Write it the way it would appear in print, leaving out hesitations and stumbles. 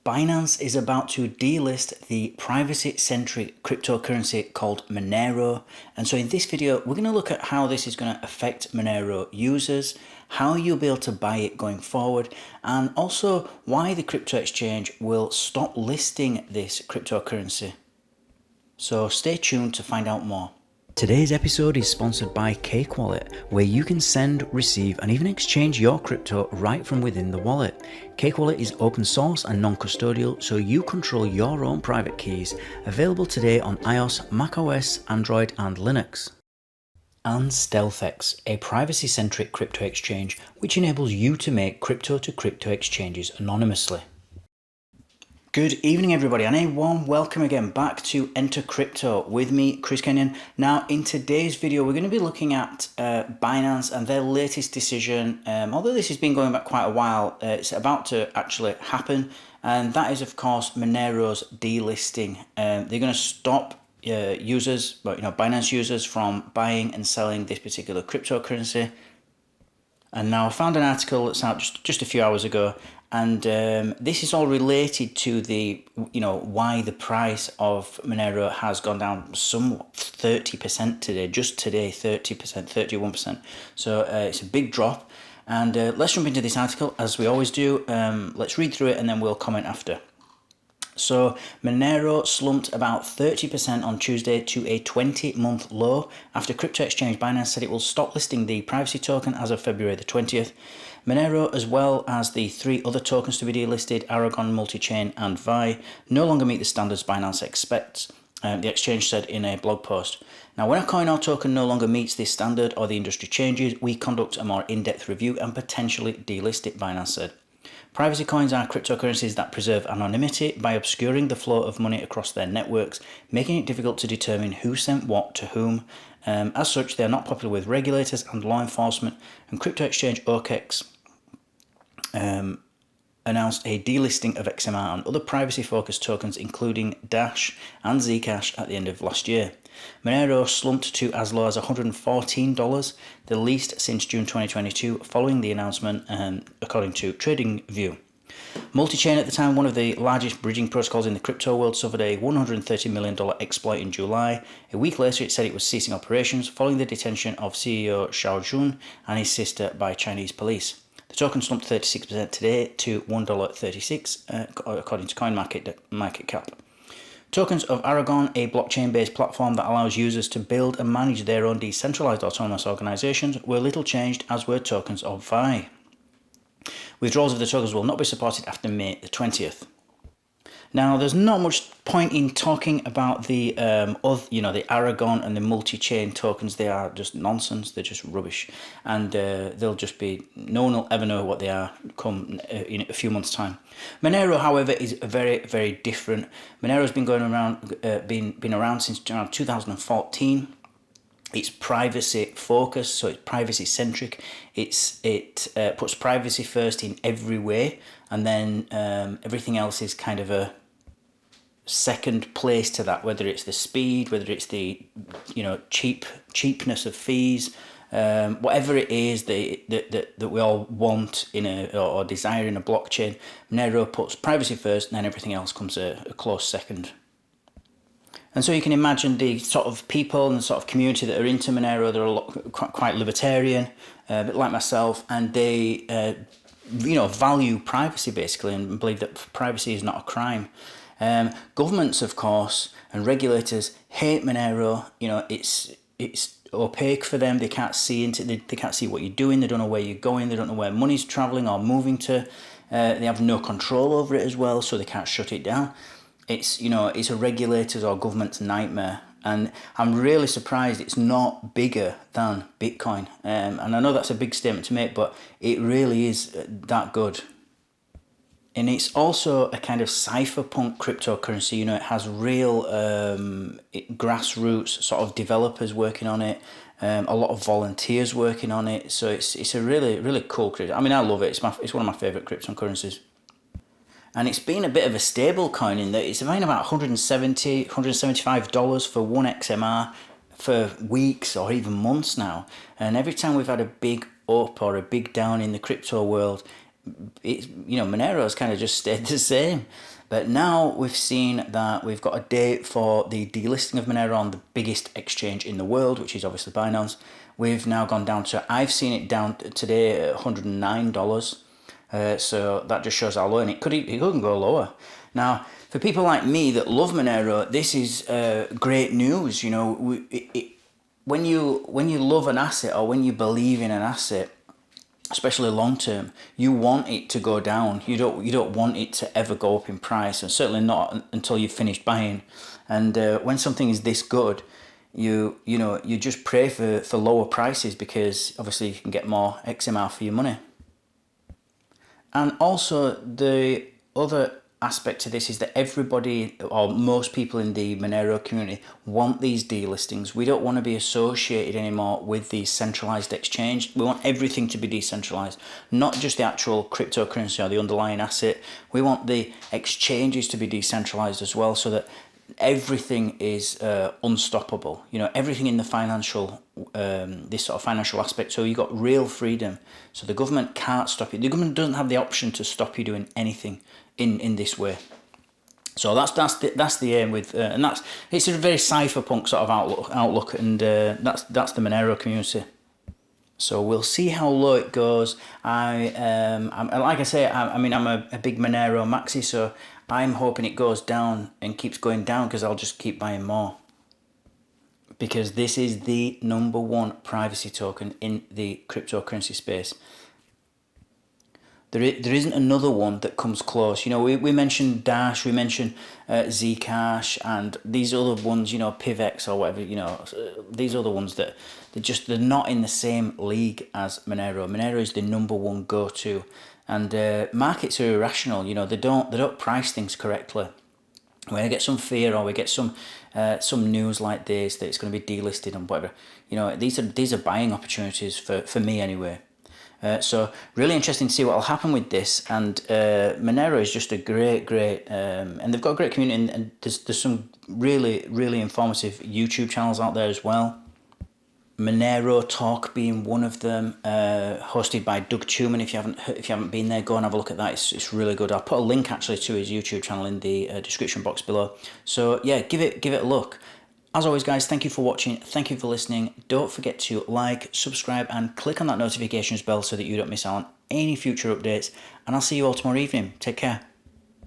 Binance is about to delist the privacy-centric cryptocurrency called Monero. And so in this video, we're going to look at how this is going to affect Monero users, how you'll be able to buy it going forward, and also why the crypto exchange will stop listing this cryptocurrency. So stay tuned to find out more. Today's episode is sponsored by Cake Wallet, where you can send, receive, and even exchange your crypto right from within the wallet. Cake Wallet is open source and non-custodial, so you control your own private keys. Available today on iOS, macOS, Android, and Linux. And StealthEX, a privacy-centric crypto exchange which enables you to make crypto-to-crypto exchanges anonymously. Good evening, everybody, and a warm welcome again back to Enter Crypto with me, Chris Kenyon. Now, in today's video, we're going to be looking at Binance and their latest decision. Although this has been going back quite a while, it's about to actually happen, and that is, of course, Monero's delisting. They're going to stop users, Binance users, from buying and selling this particular cryptocurrency. And now I found an article that's out just a few hours ago, and this is all related to the, why the price of Monero has gone down somewhat, 30% today, just today, 30%, 31%. So it's a big drop. And let's jump into this article, as we always do. Let's read through it and then we'll comment after. So Monero slumped about 30% on Tuesday to a 20-month low after crypto exchange Binance said it will stop listing the privacy token as of February the 20th. Monero, as well as the three other tokens to be delisted, Aragon, Multichain, and Vi, no longer meet the standards Binance expects, the exchange said in a blog post. Now, when a coin or token no longer meets this standard or the industry changes, we conduct a more in-depth review and potentially delist it, Binance said. Privacy coins are cryptocurrencies that preserve anonymity by obscuring the flow of money across their networks, making it difficult to determine who sent what to whom. As such, they are not popular with regulators and law enforcement, and crypto exchange OKEx announced a delisting of XMR and other privacy-focused tokens, including Dash and Zcash, at the end of last year. Monero slumped to as low as $114, the least since June 2022, following the announcement, according to TradingView. Multichain, at the time one of the largest bridging protocols in the crypto world, suffered a $130 million exploit in July. A week later, it said it was ceasing operations following the detention of CEO Xiao Jun and his sister by Chinese police. The token slumped 36% today to $1.36, according to CoinMarketCap. Tokens of Aragon, a blockchain-based platform that allows users to build and manage their own decentralized autonomous organizations, were little changed, as were tokens of Vi. Withdrawals of the tokens will not be supported after May the 20th. Now, there's not much point in talking about the the Aragon and the multi-chain tokens. They are just nonsense. They're just rubbish, and they'll just be, no one will ever know what they are come in a few months' time. Monero, however, is very, very different. Monero's been going around, been around since around 2014. It's privacy focused, so it's privacy centric. It puts privacy first in every way, and then everything else is kind of a second place to that. Whether it's the speed, whether it's the cheapness of fees, whatever it is that we all want in or desire in a blockchain, Monero puts privacy first, and then everything else comes a close second. And so you can imagine the sort of people and the sort of community that are into Monero. They're quite libertarian, a bit like myself, and they, value privacy basically, and believe that privacy is not a crime. Governments, of course, and regulators hate Monero. It's opaque for them. They can't see they can't see what you're doing. They don't know where you're going. They don't know where money's traveling or moving to. They have no control over it as well, so they can't shut it down. It's a regulator's or government's nightmare, and I'm really surprised it's not bigger than Bitcoin. And I know that's a big statement to make, but it really is that good. And it's also a kind of cypherpunk cryptocurrency. It has real grassroots sort of developers working on it, a lot of volunteers working on it. So it's a really, really cool crypto. I mean, I love it. It's one of my favorite cryptocurrencies. And it's been a bit of a stable coin in that it's around about $170, $175 for one XMR for weeks or even months now. And every time we've had a big up or a big down in the crypto world, it's, Monero's kind of just stayed the same. But now we've seen that we've got a date for the delisting of Monero on the biggest exchange in the world, which is obviously Binance. We've now gone down to, I've seen it down today at $109. So that just shows how low, and it couldn't go lower. Now, for people like me that love Monero, this is great news. You know, when you love an asset, or when you believe in an asset, especially long term, you want it to go down. You don't want it to ever go up in price, and certainly not until you've finished buying. And when something is this good, you just pray for lower prices, because obviously you can get more XMR for your money. And also the other aspect to this is that everybody, or most people in the Monero community, want these delistings. We don't want to be associated anymore with the centralized exchange. We want everything to be decentralized, not just the actual cryptocurrency or the underlying asset. We want the exchanges to be decentralized as well, so that everything is unstoppable. You know, everything in the financial, this sort of financial aspect. So you've got real freedom. So the government can't stop you. The government doesn't have the option to stop you doing anything in this way. So that's the aim with, and it's a very cypherpunk sort of outlook, and that's the Monero community. So we'll see how low it goes. I'm like I say, I'm a big Monero maxi, so I'm hoping it goes down and keeps going down, because I'll just keep buying more. Because this is the #1 privacy token in the cryptocurrency space. There isn't another one that comes close. You know, we mentioned Dash, we mentioned Zcash, and these other ones, you know, PivX or whatever, you know, these other ones that they're not in the same league as Monero. Monero is the #1 go-to, and markets are irrational. You know, they don't price things correctly. When I get some fear, or we get some news like this that it's going to be delisted and whatever, you know, these are buying opportunities for me anyway. So really interesting to see what will happen with this. And Monero is just a great, and they've got a great community, and there's some really informative YouTube channels out there as well. Monero Talk being one of them, hosted by Doug Tuman. If you haven't been there, go and have a look at that. It's really good. I'll put a link actually to his YouTube channel in the description box below. So yeah, give it a look. As always, guys, thank you for watching. Thank you for listening. Don't forget to like, subscribe, and click on that notifications bell so that you don't miss out on any future updates. And I'll see you all tomorrow evening. Take care.